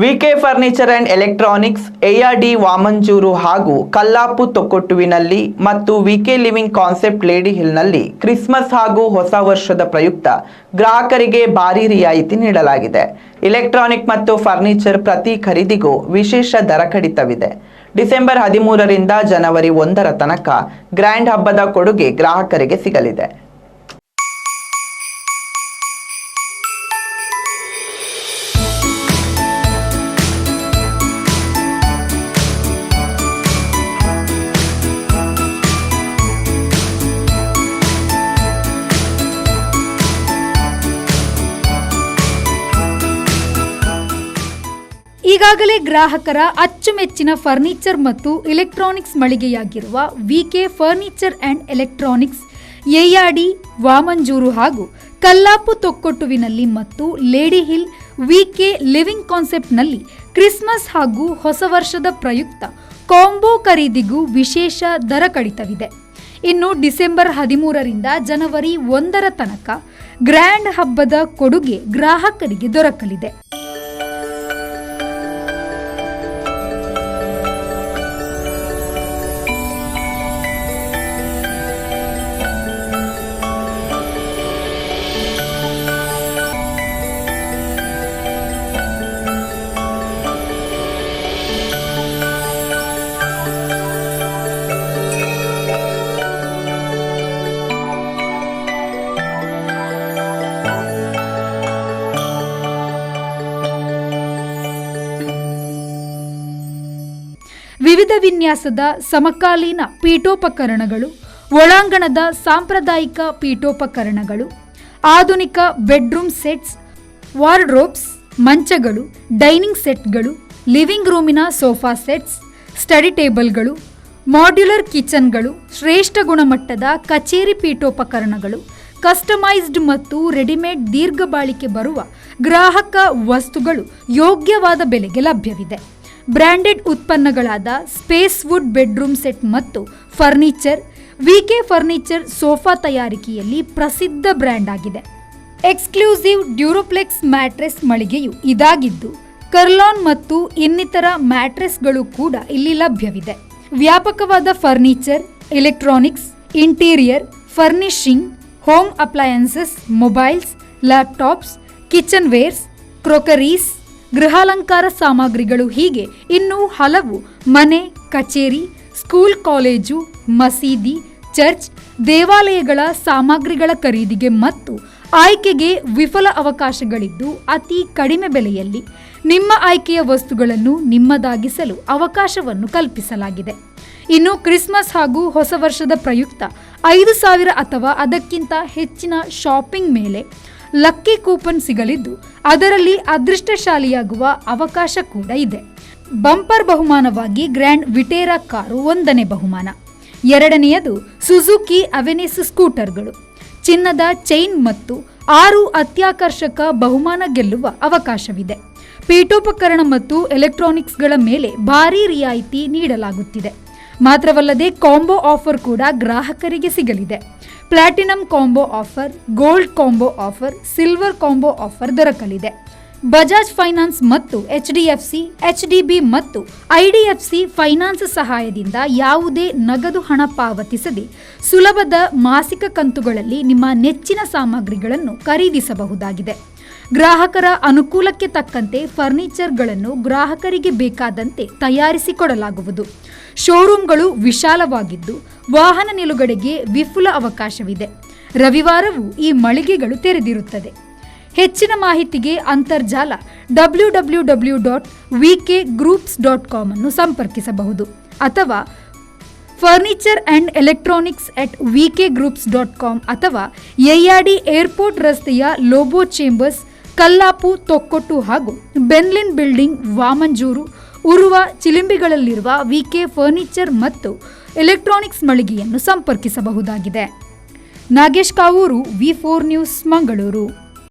VK furniture and electronics, ARD Vamanjoor ಹಾಗೂ ಕಲ್ಲಾಪು ತೊಕ್ಕೊಟ್ಟುವಿನಲ್ಲಿ ಮತ್ತು ವಿಕೆ ಲಿವಿಂಗ್ ಕಾನ್ಸೆಪ್ಟ್ ಲೇಡಿ ಹಿಲ್ನಲ್ಲಿ ಕ್ರಿಸ್ಮಸ್ ಹಾಗೂ ಹೊಸ ವರ್ಷದ ಪ್ರಯುಕ್ತ ಗ್ರಾಹಕರಿಗೆ ಭಾರಿ ರಿಯಾಯಿತಿ ನೀಡಲಾಗಿದೆ. ಎಲೆಕ್ಟ್ರಾನಿಕ್ ಮತ್ತು ಫರ್ನಿಚರ್ ಪ್ರತಿ ಖರೀದಿಗೂ ವಿಶೇಷ ದರ ಕಡಿತವಿದೆ. ಡಿಸೆಂಬರ್ 13ರಿಂದ ಜನವರಿ 1ರ ತನಕ ಗ್ರ್ಯಾಂಡ್ ಹಬ್ಬದ ಕೊಡುಗೆ ಗ್ರಾಹಕರಿಗೆ ಸಿಗಲಿದೆ. ಈಗಾಗಲೇ ಗ್ರಾಹಕರ ಅಚ್ಚುಮೆಚ್ಚಿನ ಫರ್ನಿಚರ್ ಮತ್ತು ಎಲೆಕ್ಟ್ರಾನಿಕ್ಸ್ ಮಳಿಗೆಯಾಗಿರುವ VK furniture and electronics, ARD Vamanjoor ಹಾಗೂ ಕಲ್ಲಾಪು ತೊಕ್ಕೊಟ್ಟುವಿನಲ್ಲಿ ಮತ್ತು ಲೇಡಿ ಹಿಲ್ ವಿಕೆ ಲಿವಿಂಗ್ ಕಾನ್ಸೆಪ್ಟ್ನಲ್ಲಿ ಕ್ರಿಸ್ಮಸ್ ಹಾಗೂ ಹೊಸ ವರ್ಷದ ಪ್ರಯುಕ್ತ ಕಾಂಬೋ ಖರೀದಿಗೂ ವಿಶೇಷ ದರ ಕಡಿತವಿದೆ. ಇನ್ನು ಡಿಸೆಂಬರ್ 13ರಿಂದ ಜನವರಿ 1ರ ತನಕ ಗ್ರ್ಯಾಂಡ್ ಹಬ್ಬದ ಕೊಡುಗೆ ಗ್ರಾಹಕರಿಗೆ ದೊರಕಲಿದೆ. ವಿವಿಧ ವಿನ್ಯಾಸದ ಸಮಕಾಲೀನ ಪೀಠೋಪಕರಣಗಳು, ಒಳಾಂಗಣದ ಸಾಂಪ್ರದಾಯಿಕ ಪೀಠೋಪಕರಣಗಳು, ಆಧುನಿಕ ಬೆಡ್ರೂಮ್ ಸೆಟ್ಸ್, ವಾರ್ಡ್ರೋಬ್ಸ್, ಮಂಚಗಳು, ಡೈನಿಂಗ್ ಸೆಟ್ಗಳು, ಲಿವಿಂಗ್ ರೂಮಿನ ಸೋಫಾ ಸೆಟ್ಸ್, ಸ್ಟಡಿ ಟೇಬಲ್ಗಳು, ಮಾಡ್ಯುಲರ್ ಕಿಚನ್ಗಳು, ಶ್ರೇಷ್ಠ ಗುಣಮಟ್ಟದ ಕಚೇರಿ ಪೀಠೋಪಕರಣಗಳು, ಕಸ್ಟಮೈಸ್ಡ್ ಮತ್ತು ರೆಡಿಮೇಡ್ ದೀರ್ಘ ಬಾಳಿಕೆ ಬರುವ ಗ್ರಾಹಕ ವಸ್ತುಗಳು ಯೋಗ್ಯವಾದ ಬೆಲೆಗೆ ಲಭ್ಯವಿದೆ. ಬ್ರ್ಯಾಂಡೆಡ್ ಉತ್ಪನ್ನಗಳಾದ ಸ್ಪೇಸ್ ವುಡ್ ಬೆಡ್ರೂಮ್ ಸೆಟ್ ಮತ್ತು ಫರ್ನಿಚರ್ ವಿಕೆ ಫರ್ನಿಚರ್ ಸೋಫಾ ತಯಾರಿಕೆಯಲ್ಲಿ ಪ್ರಸಿದ್ಧ ಬ್ರ್ಯಾಂಡ್ ಆಗಿದೆ. ಎಕ್ಸ್ಕ್ಲೂಸಿವ್ ಡ್ಯೂರೋಪ್ಲೆಕ್ಸ್ ಮ್ಯಾಟ್ರೆಸ್ ಮಳಿಗೆಯು ಇದಾಗಿದ್ದು, ಕರ್ಲಾನ್ ಮತ್ತು ಇನ್ನಿತರ ಮ್ಯಾಟ್ರೆಸ್ಗಳು ಕೂಡ ಇಲ್ಲಿ ಲಭ್ಯವಿದೆ. ವ್ಯಾಪಕವಾದ furniture, electronics, interior, furnishing, home appliances, mobiles, laptops, kitchen wares, crockeries, ಗೃಹಾಲಂಕಾರ ಸಾಮಗ್ರಿಗಳು ಹೀಗೆ ಇನ್ನೂ ಹಲವು ಮನೆ, ಕಚೇರಿ, ಸ್ಕೂಲ್, ಕಾಲೇಜು, ಮಸೀದಿ, ಚರ್ಚ್, ದೇವಾಲಯಗಳ ಸಾಮಗ್ರಿಗಳ ಖರೀದಿಗೆ ಮತ್ತು ಆಯ್ಕೆಗೆ ವಿಫಲ ಅವಕಾಶಗಳಿದ್ದು, ಅತಿ ಕಡಿಮೆ ಬೆಲೆಯಲ್ಲಿ ನಿಮ್ಮ ಆಯ್ಕೆಯ ವಸ್ತುಗಳನ್ನು ನಿಮ್ಮದಾಗಿಸಲು ಅವಕಾಶವನ್ನು ಕಲ್ಪಿಸಲಾಗಿದೆ. ಇನ್ನು ಕ್ರಿಸ್ಮಸ್ ಹಾಗೂ ಹೊಸ ವರ್ಷದ ಪ್ರಯುಕ್ತ 5,000 ಅಥವಾ ಅದಕ್ಕಿಂತ ಹೆಚ್ಚಿನ ಶಾಪಿಂಗ್ ಮೇಲೆ ಲಕ್ಕಿ ಕೂಪನ್ ಸಿಗಲಿದ್ದು, ಅದರಲ್ಲಿ ಅದೃಷ್ಟಶಾಲಿಯಾಗುವ ಅವಕಾಶ ಕೂಡ ಇದೆ. ಬಂಪರ್ ಬಹುಮಾನವಾಗಿ ಗ್ರ್ಯಾಂಡ್ ವಿಟೇರಾ ಕಾರು 1ನೇ ಬಹುಮಾನ, 2ನೇಯದು ಸುಜುಕಿ ಅವೆನಿಸ್ ಸ್ಕೂಟರ್ಗಳು, ಚಿನ್ನದ ಚೈನ್ ಮತ್ತು 6 ಅತ್ಯಾಕರ್ಷಕ ಬಹುಮಾನ ಗೆಲ್ಲುವ ಅವಕಾಶವಿದೆ. ಪೀಠೋಪಕರಣ ಮತ್ತು ಎಲೆಕ್ಟ್ರಾನಿಕ್ಸ್ಗಳ ಮೇಲೆ ಭಾರೀ ರಿಯಾಯಿತಿ ನೀಡಲಾಗುತ್ತಿದೆ. ಮಾತ್ರವಲ್ಲದೆ ಕಾಂಬೋ ಆಫರ್ ಕೂಡ ಗ್ರಾಹಕರಿಗೆ ಸಿಗಲಿದೆ. Platinum combo offer, gold combo offer, silver combo offer ದೊರಕಲಿದೆ. ಬಜಾಜ್ ಫೈನಾನ್ಸ್ ಮತ್ತು HDFC, HDB ಮತ್ತು IDFC ಫೈನಾನ್ಸ್ ಸಹಾಯದಿಂದ ಯಾವುದೇ ನಗದು ಹಣ ಪಾವತಿಸದೆ ಸುಲಭದ ಮಾಸಿಕ ಕಂತುಗಳಲ್ಲಿ ನಿಮ್ಮ ನೆಚ್ಚಿನ ಸಾಮಗ್ರಿಗಳನ್ನು ಖರೀದಿಸಬಹುದಾಗಿದೆ. ಗ್ರಾಹಕರ ಅನುಕೂಲಕ್ಕೆ ತಕ್ಕಂತೆ ಫರ್ನಿಚರ್ಗಳನ್ನು ಗ್ರಾಹಕರಿಗೆ ಬೇಕಾದಂತೆ ತಯಾರಿಸಿಕೊಡಲಾಗುವುದು. ಶೋರೂಮ್ಗಳು ವಿಶಾಲವಾಗಿದ್ದು, ವಾಹನ ನಿಲುಗಡೆಗೆ ವಿಪುಲ ಅವಕಾಶವಿದೆ. ರವಿವಾರವೂ ಈ ಮಳಿಗೆಗಳು ತೆರೆದಿರುತ್ತದೆ. ಹೆಚ್ಚಿನ ಮಾಹಿತಿಗೆ ಅಂತರ್ಜಾಲ www.vkgroups.com ಅನ್ನು ಸಂಪರ್ಕಿಸಬಹುದು ಅಥವಾ ಫರ್ನಿಚರ್ ಅಂಡ್ ಎಲೆಕ್ಟ್ರಾನಿಕ್ಸ್ @vkgroups.com ಅಥವಾ ಎಆರ್ಡಿ ಏರ್ಪೋರ್ಟ್ ರಸ್ತೆಯ ಲೋಬೋ ಚೇಂಬರ್ಸ್, ಕಲ್ಲಾಪು ತೊಕ್ಕೊಟ್ಟು ಹಾಗೂ ಬೆನ್ಲಿನ್ ಬಿಲ್ಡಿಂಗ್, ವಾಮಂಜೂರು, ಉರುವ, ಚಿಲಿಂಬಿಗಳಲ್ಲಿರುವ ವಿಕೆ ಫರ್ನಿಚರ್ ಮತ್ತು ಎಲೆಕ್ಟ್ರಾನಿಕ್ಸ್ ಮಳಿಗೆಯನ್ನು ಸಂಪರ್ಕಿಸಬಹುದಾಗಿದೆ. Nagesh Kavoor, V4 news, Mangaluru.